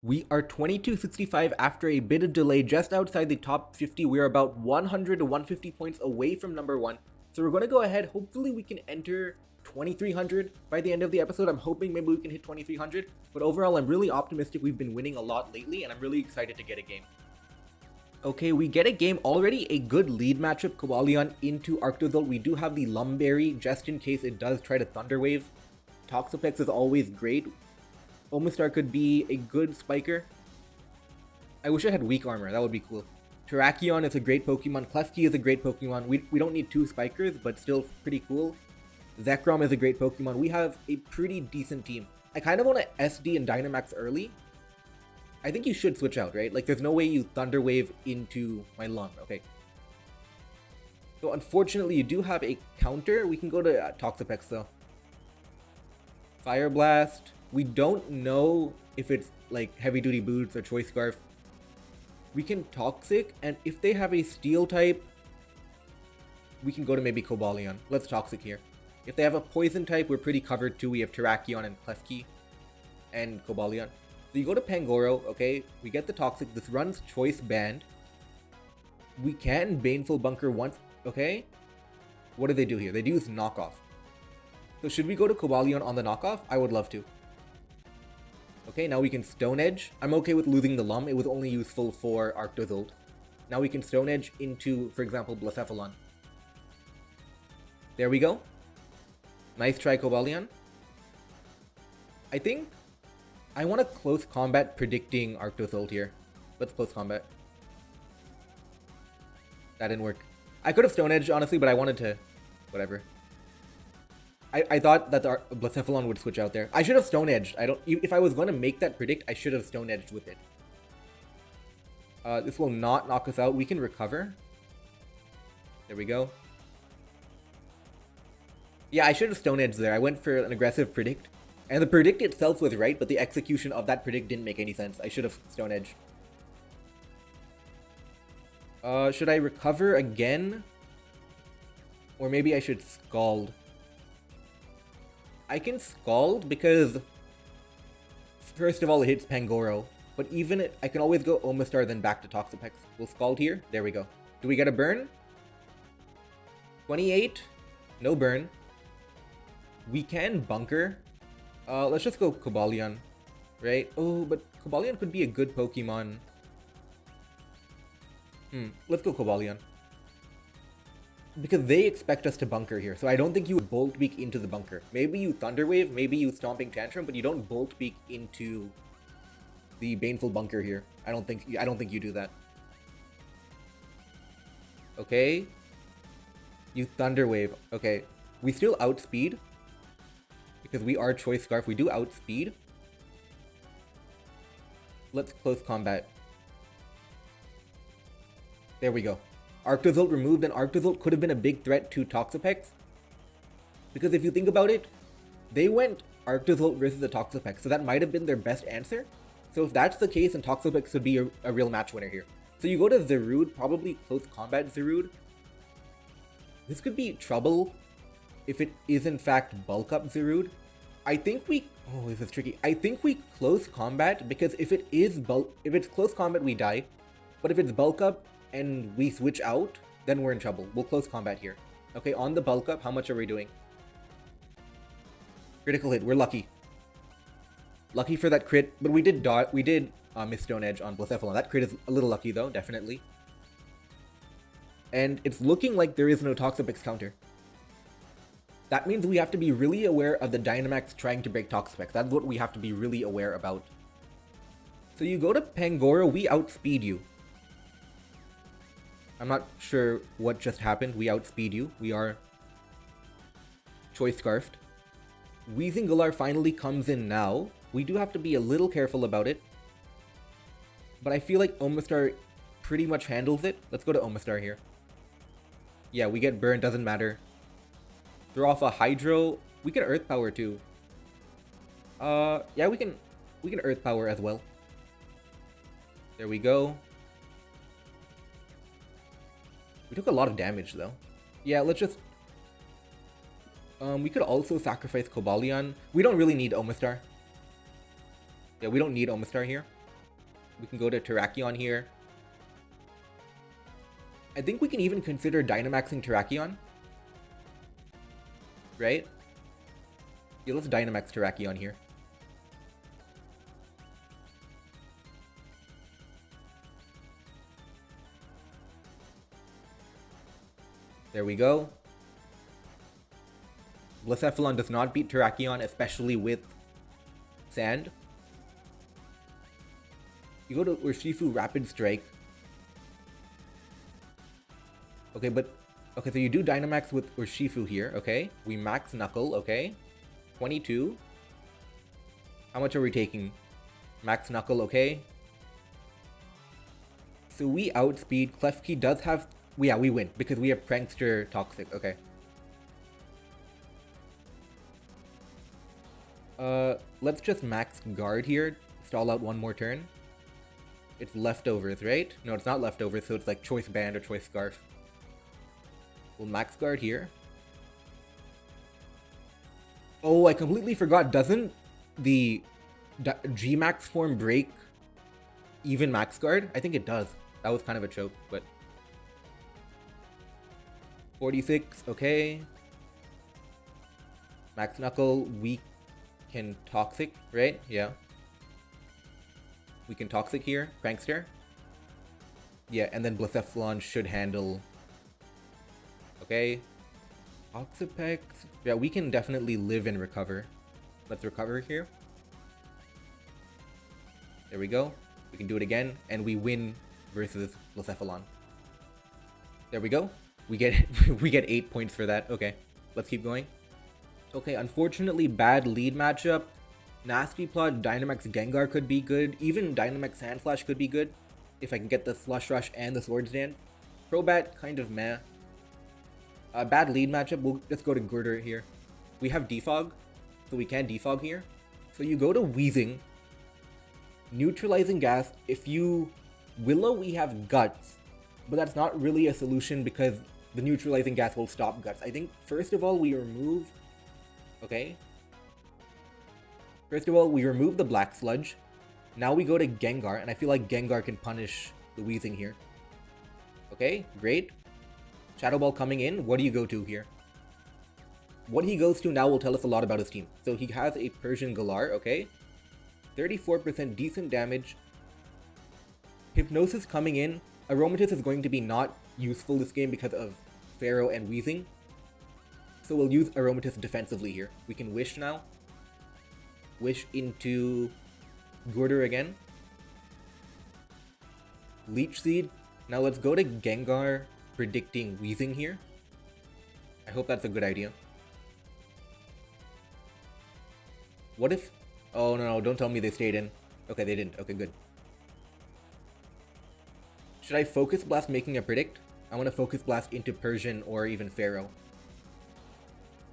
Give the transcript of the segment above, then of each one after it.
We are 2265 after a bit of delay, just outside the top 50. We're about 100 to 150 points away from number one. So we're going to go ahead. Hopefully we can enter 2300 by the end of the episode. I'm hoping maybe we can hit 2300. But overall, I'm really optimistic. We've been winning a lot lately, and I'm really excited to get a game. Okay, we get a game already. A good lead matchup. Kowalion into Arctozolt. We do have the Lumberry just in case it does try to Thunderwave. Toxapex is always great. Omastar could be a good spiker. I wish I had weak armor, that would be cool. Terrakion is a great Pokemon, Klefki is a great Pokemon. We don't need two spikers, but still pretty cool. Zekrom is a great Pokemon. We have a pretty decent team. I kind of want to SD and Dynamax early. I think you should switch out, right? Like, there's no way you Thunder Wave into my Lung, okay. So unfortunately, you do have a counter. We can go to Toxapex though. Fire Blast. We don't know if it's like heavy duty boots or choice scarf. We can Toxic, and if they have a steel type, we can go to maybe Cobalion. Let's Toxic here. If they have a poison type, we're pretty covered too. We have Terrakion and Klefki and Cobalion. So you go to Pangoro, okay? We get the Toxic. This runs Choice Band. We can Baneful Bunker once, okay? What do they do here? They do use Knockoff. So should we go to Cobalion on the knockoff? I would love to. Okay, now we can Stone Edge. I'm okay with losing the Lum. It was only useful for Arctozolt. Now we can Stone Edge into, for example, Blacephalon. There we go. Nice try, Cobalion. I think I want a close combat predicting Arctozolt here. Let's close combat. That didn't work. I could have Stone Edge, honestly, but I wanted to... Whatever. I thought that the Blacephalon would switch out there. I should have Stone Edged. If I was going to make that predict, I should have Stone Edged with it. This will not knock us out. We can recover. There we go. Yeah, I should have Stone Edged there. I went for an aggressive predict. And the predict itself was right, but the execution of that predict didn't make any sense. I should have Stone Edged. Should I recover again? Or maybe I should Scald. I can Scald because, first of all, it hits Pangoro. But even I can always go Omastar, then back to Toxapex. We'll Scald here. There we go. Do we get a burn? 28. No burn. We can Bunker. Let's just go Cobalion. Right? Oh, but Cobalion could be a good Pokemon. Let's go Cobalion. Because they expect us to bunker here, so I don't think you would Bolt Beak into the bunker. Maybe you Thunder Wave, maybe you Stomping Tantrum, but you don't Bolt Beak into the Baneful Bunker here. I don't think you do that. Okay. You Thunder Wave. Okay. We still outspeed. Because we are Choice Scarf. We do outspeed. Let's close combat. There we go. Arctozolt removed, and Arctozolt could have been a big threat to Toxapex. Because if you think about it, they went Arctozolt versus a Toxapex, so that might have been their best answer. So if that's the case, then Toxapex would be a real match winner here. So you go to Zarude, probably close combat Zarude. This could be trouble if it is in fact bulk up Zarude. I think we... Oh, this is tricky. I think we close combat, because if it's close combat, we die. But if it's bulk up, and we switch out, then we're in trouble. We'll close combat here. Okay, on the bulk up, how much are we doing? Critical hit. We're lucky. Lucky for that crit, but we did miss Stone Edge on Blacephalon. That crit is a little lucky though, definitely. And it's looking like there is no Toxapex counter. That means we have to be really aware of the Dynamax trying to break Toxapex. That's what we have to be really aware about. So you go to Pangoro, we outspeed you. I'm not sure what just happened. We outspeed you. We are Choice Scarfed. Weezing finally comes in now. We do have to be a little careful about it. But I feel like Omastar pretty much handles it. Let's go to Omastar here. Yeah, we get burned, doesn't matter. Throw off a Hydro. We can Earth Power too. Yeah, we can Earth Power as well. There we go. We took a lot of damage though. Yeah, let's just... we could also sacrifice Cobalion. We don't really need Omastar. Yeah, we don't need Omastar here. We can go to Terrakion here. I think we can even consider Dynamaxing Terrakion. Right? Yeah, let's Dynamax Terrakion here. There we go. Blacephalon does not beat Terrakion, especially with Sand. You go to Urshifu Rapid Strike. Okay, but... Okay, so you do Dynamax with Urshifu here, okay? We max Knuckle, okay? 22. How much are we taking? Max Knuckle, okay? So we outspeed. Klefki does have... Yeah, we win, because we have Prankster Toxic, okay. Let's just max Guard here. Stall out one more turn. It's leftovers, right? No, it's not leftovers, so it's like Choice Band or Choice Scarf. We'll max Guard here. Oh, I completely forgot. Doesn't the G-Max form break even Max Guard? I think it does. That was kind of a choke, but... 46, okay. Max Knuckle, we can Toxic, right? Yeah. We can Toxic here. Prankster. Yeah, and then Blacephalon should handle... Okay. Oxapex. Yeah, we can definitely live and recover. Let's recover here. There we go. We can do it again, and we win versus Blacephalon. There we go. We get we get 8 points for that. Okay, let's keep going. Okay, unfortunately, bad lead matchup. Nasty Plot, Dynamax Gengar could be good. Even Dynamax Sandslash could be good if I can get the Slush Rush and the Swords Dance. Crobat, kind of meh. Bad lead matchup. We'll just go to Girder here. We have Defog, so we can Defog here. So you go to Weezing, Neutralizing Gas. If you Willow, we have Guts, but that's not really a solution because the Neutralizing Gas will stop Guts. I think first of all we remove... Okay. First of all, we remove the Black Sludge. Now we go to Gengar, and I feel like Gengar can punish the Weezing here. Okay, great. Shadow Ball coming in. What do you go to here? What he goes to now will tell us a lot about his team. So he has a Persian Galar, okay. 34% decent damage. Hypnosis coming in. Aromatisse is going to be not useful this game because of Pharaoh and Weezing. So we'll use Aromatisse defensively here. We can Wish now. Wish into Girder again. Leech Seed. Now let's go to Gengar predicting Weezing here. I hope that's a good idea. What if... Oh no, don't tell me they stayed in. Okay, they didn't. Okay, good. Should I Focus Blast making a predict? I want to Focus Blast into Persian or even Pharaoh.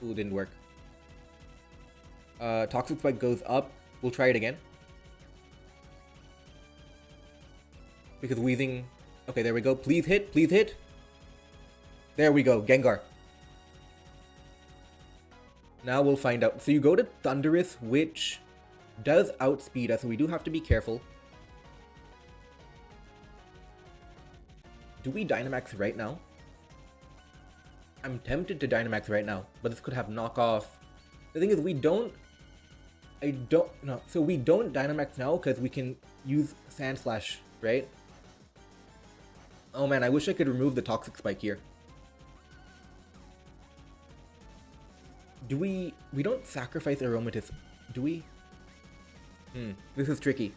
Ooh, didn't work. Toxic Spike goes up. We'll try it again. Because Weezing... Okay, there we go. Please hit. Please hit. There we go. Gengar. Now we'll find out. So you go to Thundurus, which does outspeed us, so we do have to be careful. Do we Dynamax right now? I'm tempted to Dynamax right now, but this could have knockoff. The thing is, we don't... No, so we don't Dynamax now because we can use Sandslash, right? Oh man, I wish I could remove the Toxic Spike here. Do we... We don't sacrifice Aromatisse, do we? This is tricky.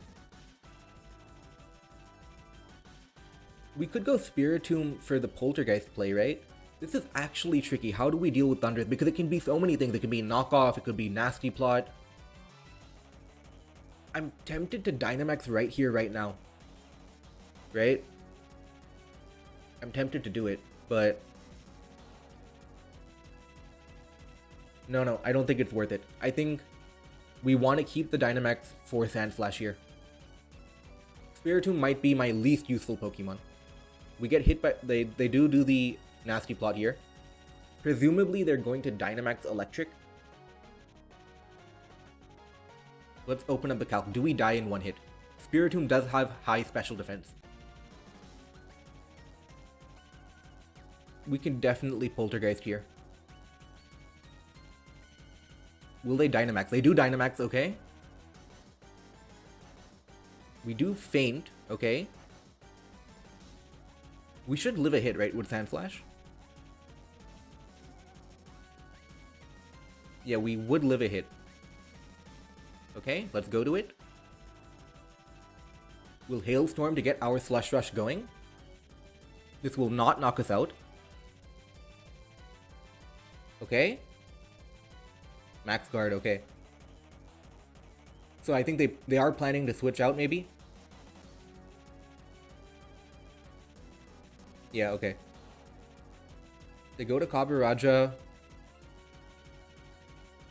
We could go Spiritomb for the Poltergeist play, right? This is actually tricky. How do we deal with Thundurus? Because it can be so many things. It can be knockoff, it could be Nasty Plot. I'm tempted to Dynamax right here, right now. Right? I'm tempted to do it, but... No, I don't think it's worth it. I think we want to keep the Dynamax for Sandslash here. Spiritomb might be my least useful Pokemon. We get hit by... They do the Nasty Plot here. Presumably, they're going to Dynamax Electric. Let's open up the calc. Do we die in one hit? Spiritomb does have high special defense. We can definitely Poltergeist here. Will they Dynamax? They do Dynamax, okay. We do Faint, okay. We should live a hit, right, with Sand Slash? Yeah, we would live a hit. Okay, let's go to it. We'll Hailstorm to get our Slush Rush going. This will not knock us out. Okay. Max Guard, okay. So I think they are planning to switch out, maybe? Yeah, okay. They go to Kaburaja.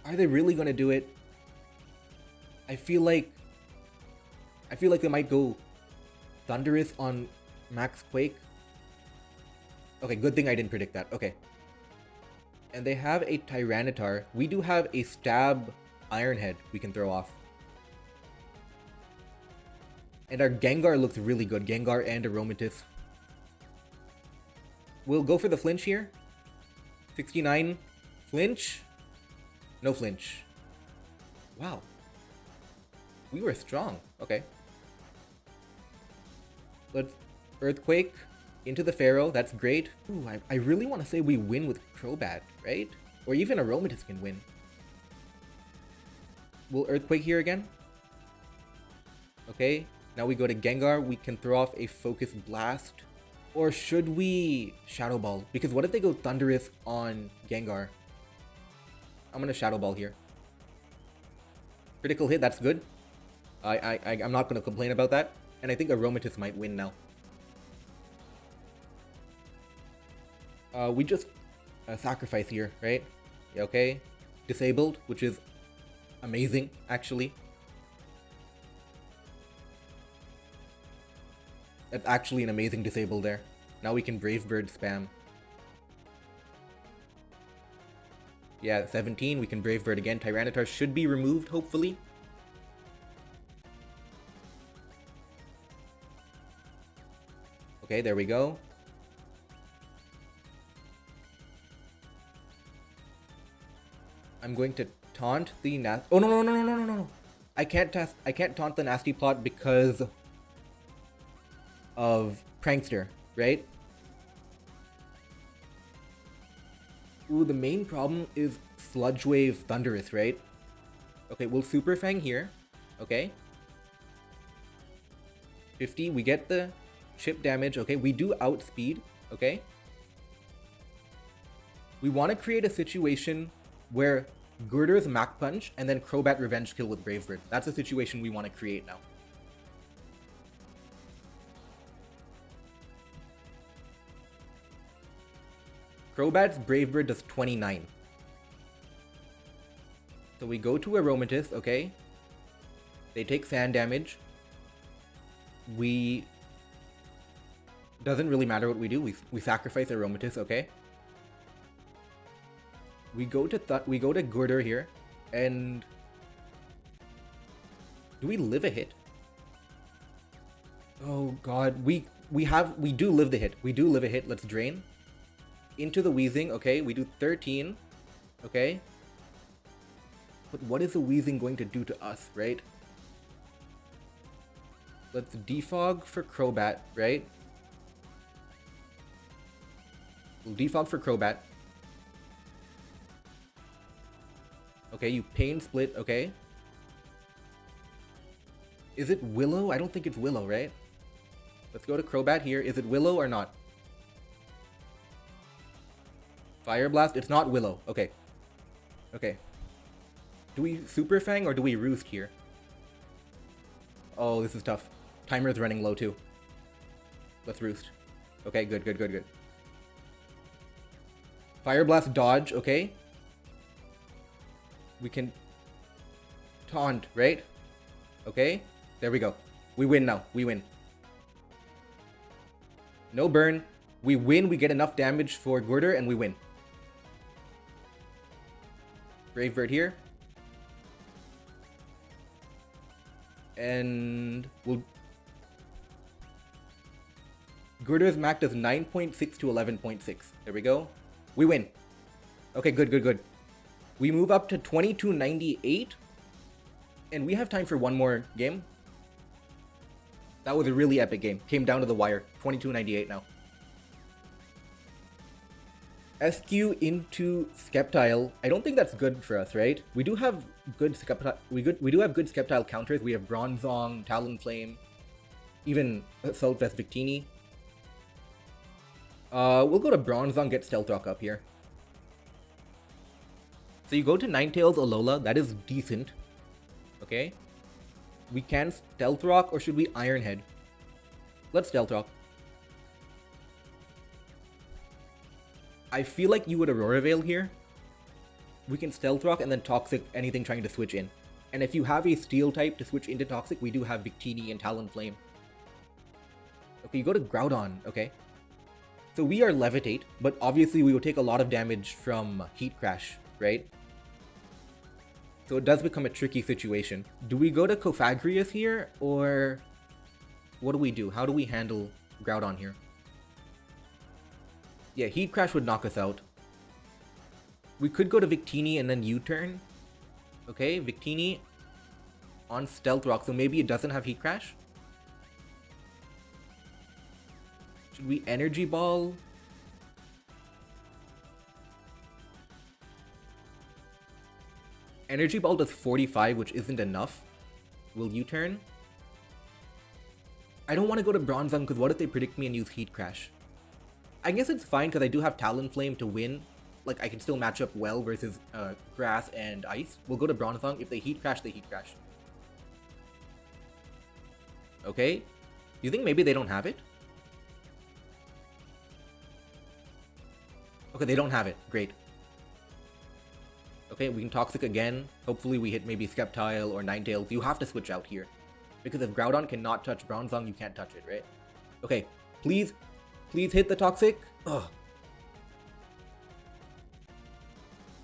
Are they really gonna do it? I feel like they might go Thunderous on Max Quake. Okay, good thing I didn't predict that. Okay. And they have a Tyranitar. We do have a Stab Iron Head we can throw off. And our Gengar looks really good. Gengar and Aromatisse. We'll go for the flinch here. 69. Flinch. No flinch. Wow. We were strong. Okay. Let's Earthquake into the Pharaoh. That's great. Ooh, I really want to say we win with Crobat, right? Or even Aromatisse can win. We'll Earthquake here again. Okay. Now we go to Gengar. We can throw off a Focus Blast. Or should we Shadow Ball? Because what if they go Thunderous on Gengar? I'm gonna Shadow Ball here. Critical hit, that's good. I'm not gonna complain about that. And I think Aromatisse might win now. We just sacrifice here, right? Yeah, okay. Disabled, which is amazing, actually. That's actually an amazing disable there. Now we can Brave Bird spam. Yeah, 17. We can Brave Bird again. Tyranitar should be removed, hopefully. Okay, there we go. I'm going to taunt the Oh no. I can't taunt the Nasty Plot because of Prankster, right? Ooh, the main problem is Sludge Wave Thunderous, right? Okay, we'll Super Fang here. Okay. 50, we get the chip damage. Okay, we do outspeed. Okay. We want to create a situation where Girder's Mach Punch and then Crobat Revenge Kill with Brave Bird. That's a situation we want to create now. Crobat's Brave Bird does 29. So we go to Aromatisse, okay? They take sand damage. Doesn't really matter what we do. We sacrifice Aromatisse, okay? We go to Girder here, and do we live a hit? Oh god, we do live the hit. We do live a hit. Let's drain. Into the Weezing, okay, we do 13, okay? But what is the Weezing going to do to us, right? Let's defog for Crobat, right? We'll defog for Crobat. Okay, you Pain Split, okay? Is it Willow? I don't think it's Willow, right? Let's go to Crobat here. Is it Willow or not? Fire Blast? It's not Willow. Okay. Okay. Do we Super Fang or do we Roost here? Oh, this is tough. Timer's running low too. Let's Roost. Okay, good. Fire Blast dodge, okay. We can taunt, right? Okay. There we go. We win now. We win. No burn. We win. We get enough damage for Girder and we win. Brave Bird here. And we'll... Girder's Mac does 9.6 to 11.6. There we go. We win. Okay, good, good, good. We move up to 2298. And we have time for one more game. That was a really epic game. Came down to the wire. 2298 now. SQ into Skeptile. I don't think that's good for us, right? We do have good Skeptile. We do have good Skeptile counters. We have Bronzong, Talonflame, even Assault Vest Victini. We'll go to Bronzong, get Stealth Rock up here. So you go to Ninetales Alola. That is decent. Okay. We can Stealth Rock, or should we Iron Head? Let's Stealth Rock. I feel like you would Aurora Veil here. We can Stealth Rock and then Toxic anything trying to switch in. And if you have a Steel type to switch into Toxic, we do have Victini and Talonflame. Okay, you go to Groudon, okay. So we are Levitate, but obviously we will take a lot of damage from Heat Crash, right? So it does become a tricky situation. Do we go to Cofagrius here, or what do we do? How do we handle Groudon here? Yeah, Heat Crash would knock us out. We could go to Victini and then U-turn. Okay, Victini on Stealth Rock, so maybe it doesn't have Heat Crash. Should we Energy Ball? Energy Ball does 45, which isn't enough. Will U-turn? I don't want to go to Bronzong because what if they predict me and use Heat Crash? I guess it's fine because I do have Talonflame to win. Like, I can still match up well versus Grass and Ice. We'll go to Bronzong. If they Heat Crash, they Heat Crash. Okay. You think maybe they don't have it? Okay, they don't have it. Great. Okay, we can Toxic again. Hopefully we hit maybe Skeptile or Ninetales. You have to switch out here. Because if Groudon cannot touch Bronzong, you can't touch it, right? Okay, please hit the Toxic. Ugh.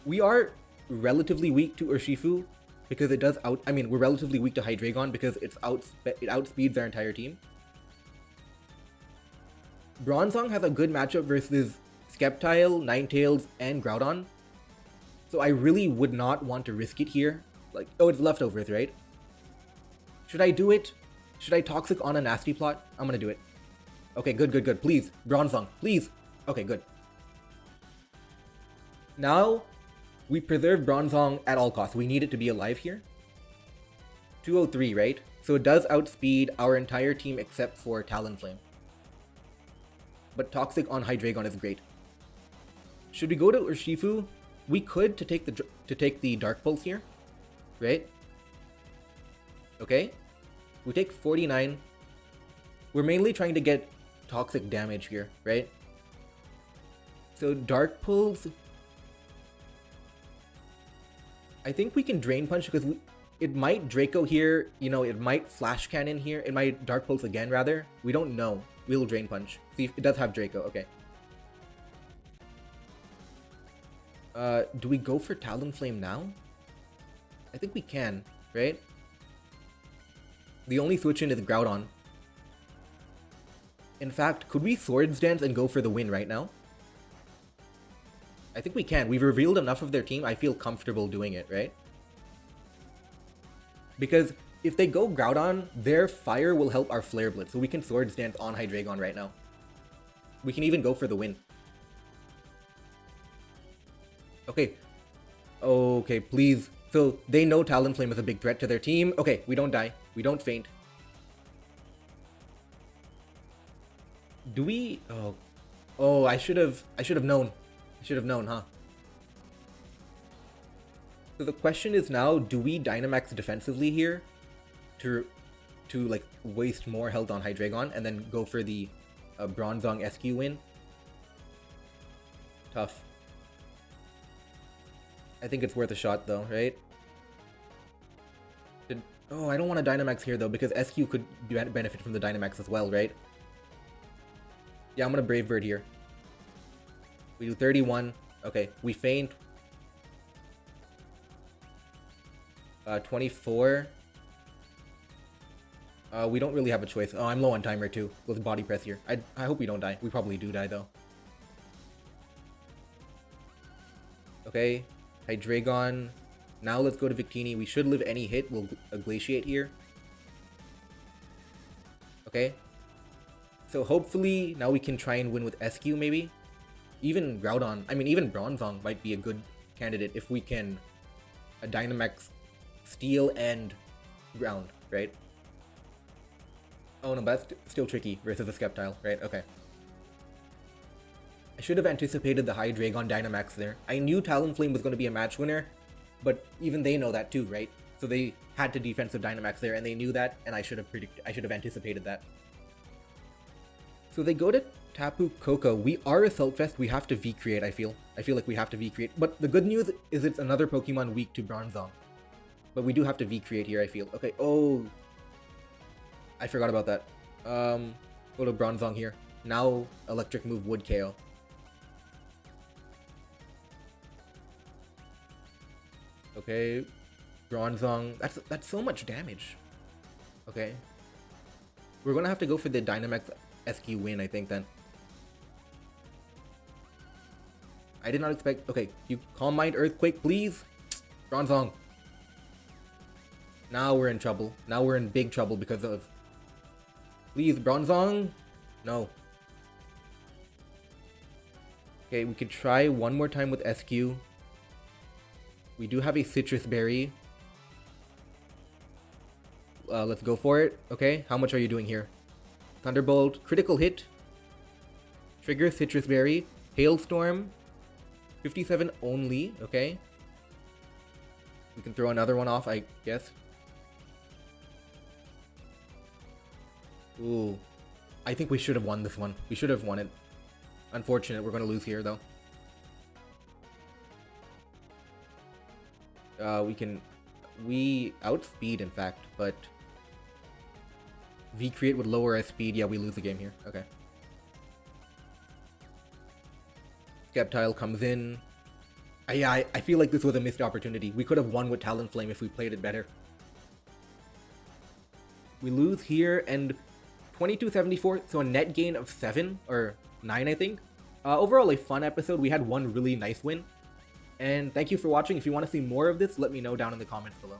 We are relatively weak to Urshifu because it does we're relatively weak to Hydreigon because it outspeeds our entire team. Bronzong has a good matchup versus Skeptile, Ninetales, and Groudon. So I really would not want to risk it here. Like, oh, it's leftovers, right? Should I do it? Should I Toxic on a Nasty Plot? I'm gonna do it. Okay, good, good, good. Please, Bronzong, please. Okay, good. Now, we preserve Bronzong at all costs. We need it to be alive here. 203, right? So it does outspeed our entire team except for Talonflame. But Toxic on Hydreigon is great. Should we go to Urshifu? We could to take the Dark Pulse here, right? Okay. We take 49. We're mainly trying to get Toxic damage here, right? So Dark Pulse. I think we can Drain Punch because it might Draco here, you know, it might Flash Cannon here, it might Dark Pulse again rather. We don't know. We'll Drain Punch. See if it does have Draco, okay. Do we go for Talonflame now? I think we can, right? The only switch in is Groudon. In fact, could we Swords Dance and go for the win right now? I think we can. We've revealed enough of their team. I feel comfortable doing it, right? Because if they go Groudon, their fire will help our Flare Blitz. So we can Swords Dance on Hydreigon right now. We can even go for the win. Okay. Okay, please. So they know Talonflame is a big threat to their team. Okay, we don't die. We don't faint. Do we? Oh, I should have known. I should have known, huh? So the question is now, do we Dynamax defensively here to like waste more health on Hydreigon and then go for the Bronzong SQ win? Tough. I think it's worth a shot though, right? Oh, I don't want to Dynamax here though because SQ could benefit from the Dynamax as well, right? Yeah, I'm gonna Brave Bird here. We do 31. Okay, we faint. 24. We don't really have a choice. Oh, I'm low on timer too. Let's body press here. I hope we don't die. We probably do die though. Okay, Hydreigon. Now let's go to Victini. We should live any hit. We'll Glaciate here. Okay. So hopefully now we can try and win with SQ maybe. Even Groudon, I mean even Bronzong might be a good candidate if we can Dynamax Steel and Ground, right? Oh no, but that's still tricky versus a Sceptile, right? Okay. I should have anticipated the Hydreigon Dynamax there. I knew Talonflame was going to be a match winner, but even they know that too, right? So they had to defensive Dynamax there, and they knew that, and I should have anticipated that. So they go to Tapu Koko. We are a Siltfest. We have to V-Create, I feel. I feel like we have to V-Create. But the good news is it's another Pokemon weak to Bronzong. But we do have to V-Create here, I feel. Okay, oh. I forgot about that. Go to Bronzong here. Now Electric Move would KO. Okay, Bronzong. That's so much damage. Okay. We're gonna have to go for the Dynamax SQ win, I think, then. I did not expect... Okay, you Calm Mind Earthquake, please? Bronzong. Now we're in trouble. Now we're in big trouble because of... Please, Bronzong? No. Okay, we could try one more time with SQ. We do have a Citrus Berry. Let's go for it. Okay, how much are you doing here? Thunderbolt, critical hit. Trigger, Citrus Berry. Hailstorm. 57 only, okay. We can throw another one off, I guess. Ooh. I think we should have won this one. We should have won it. Unfortunate, we're going to lose here, though. We outspeed, in fact, but V-Create would lower our speed. Yeah, we lose the game here. Okay. Sceptile comes in. Yeah, I feel like this was a missed opportunity. We could have won with Talonflame if we played it better. We lose here, and 2274, so a net gain of 7 or 9, I think. Overall, a fun episode. We had one really nice win. And thank you for watching. If you want to see more of this, let me know down in the comments below.